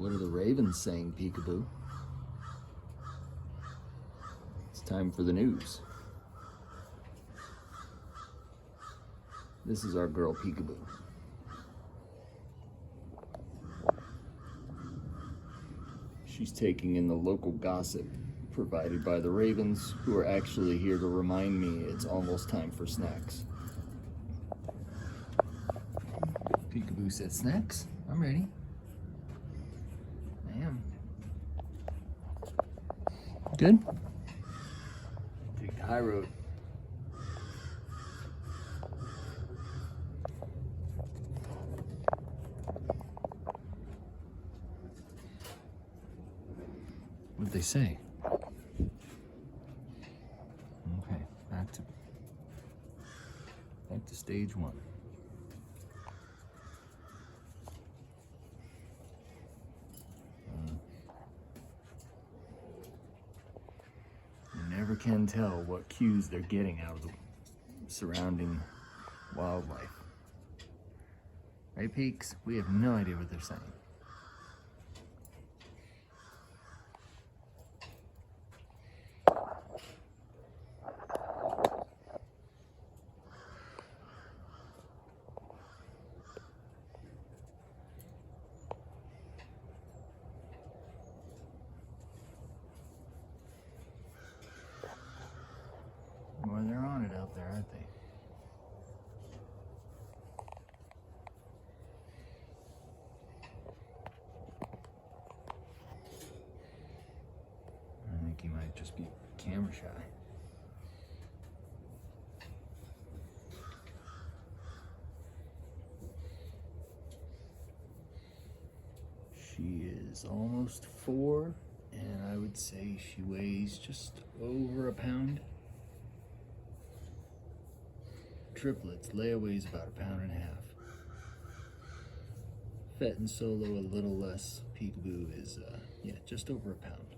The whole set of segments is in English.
What are the ravens saying, Peekaboo? It's time for the news. This is our girl, Peekaboo. She's taking in the local gossip provided by the ravens, who are actually here to remind me it's almost time for snacks. Peekaboo said, "Snacks? I'm ready." I am. Good? Take the high road. What'd they say? Okay, back to stage one. You never can tell what cues they're getting out of the surrounding wildlife. Right, Peeks? We have no idea what they're saying. Well, they're on it out there, aren't they? I think he might just be camera shy. She is almost 4, and I would say she weighs just over a pound. Triplets, Leia weighs about 1.5 pounds. Fett and Solo a little less. Peekaboo is, just over a pound.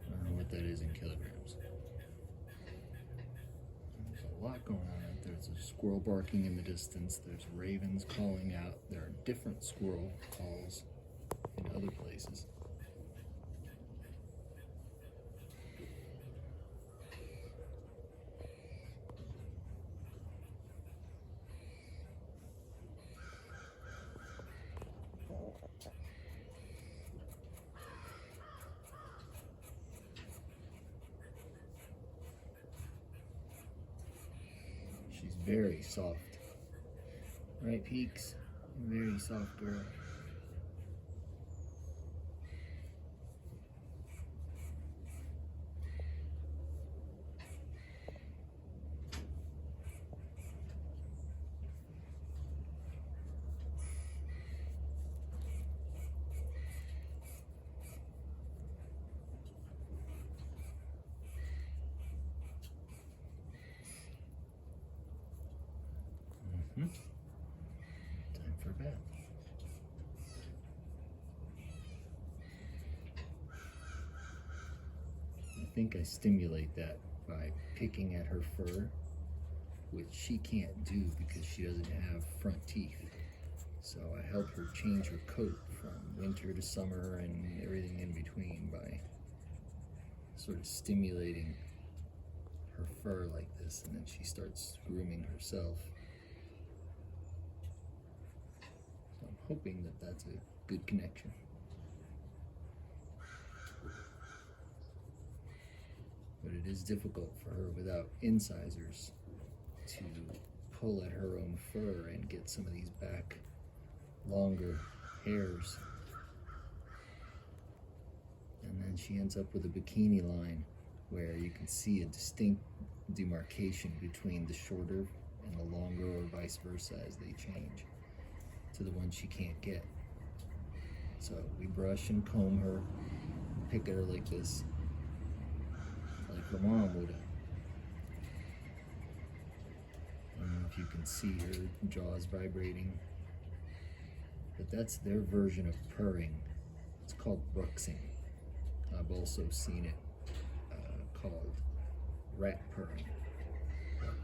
I don't know what that is in kilograms. There's a lot going on out there. There's a squirrel barking in the distance. There's ravens calling out. There are different squirrel calls in other places. She's very soft. Right, Peeks? Very soft girl. Time for bed. I think I stimulate that by picking at her fur, which she can't do because she doesn't have front teeth. So I help her change her coat from winter to summer and everything in between by sort of stimulating her fur like this, and then she starts grooming herself. So I'm hoping that that's a good connection. But it is difficult for her without incisors to pull at her own fur and get some of these back longer hairs. And then she ends up with a bikini line where you can see a distinct demarcation between the shorter and the longer, or vice versa, as they change to the one she can't get. So we brush and comb her, pick at her like this, like her mom would have. I don't know if you can see her jaws vibrating, but that's their version of purring. It's called bruxing. I've also seen it called rat purring. But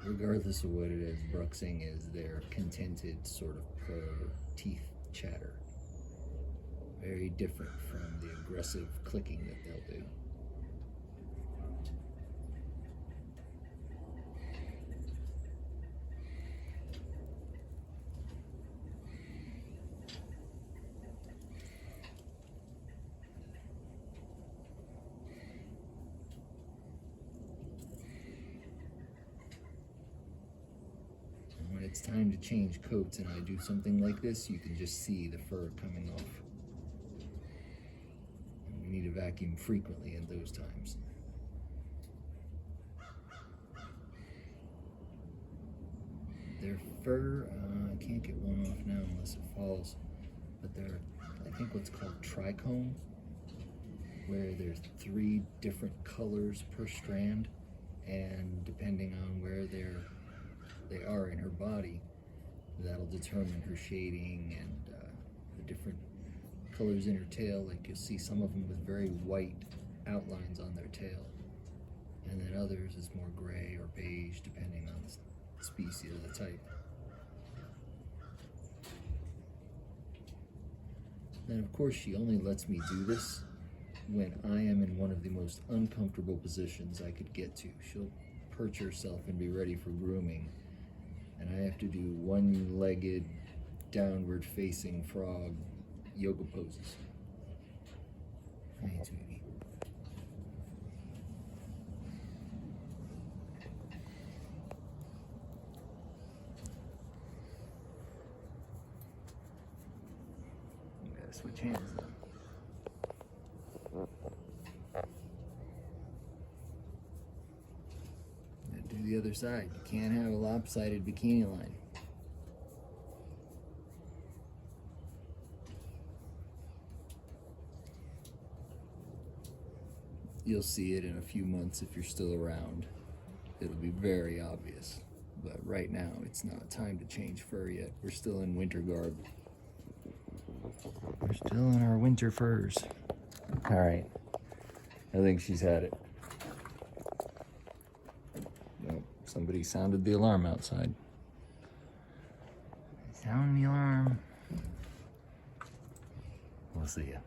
regardless of what it is, bruxing is their contented sort of purr, teeth chatter. Very different from the aggressive clicking that they'll do. When it's time to change coats and I do something like this, you can just see the fur coming off. And we need to vacuum frequently in those times. Their fur, I can't get one off now unless it falls, but they're, I think, what's called trichome, where there's 3 different colors per strand, and depending on where they are in her body, that'll determine her shading and the different colors in her tail. Like you'll see some of them with very white outlines on their tail, and then others is more gray or beige depending on the species or the type. And of course she only lets me do this when I am in one of the most uncomfortable positions I could get to. She'll perch herself and be ready for grooming, and I have to do one-legged, downward-facing frog yoga poses. Hey, sweetie. We gotta switch hands now. Do the other side. You can't have a lopsided bikini line. You'll see it in a few months if you're still around. It'll be very obvious. But right now, it's not time to change fur yet. We're still in winter garb. We're still in our winter furs. All right. I think she's had it. Nope. Somebody sounded the alarm outside. Sound the alarm. We'll see ya.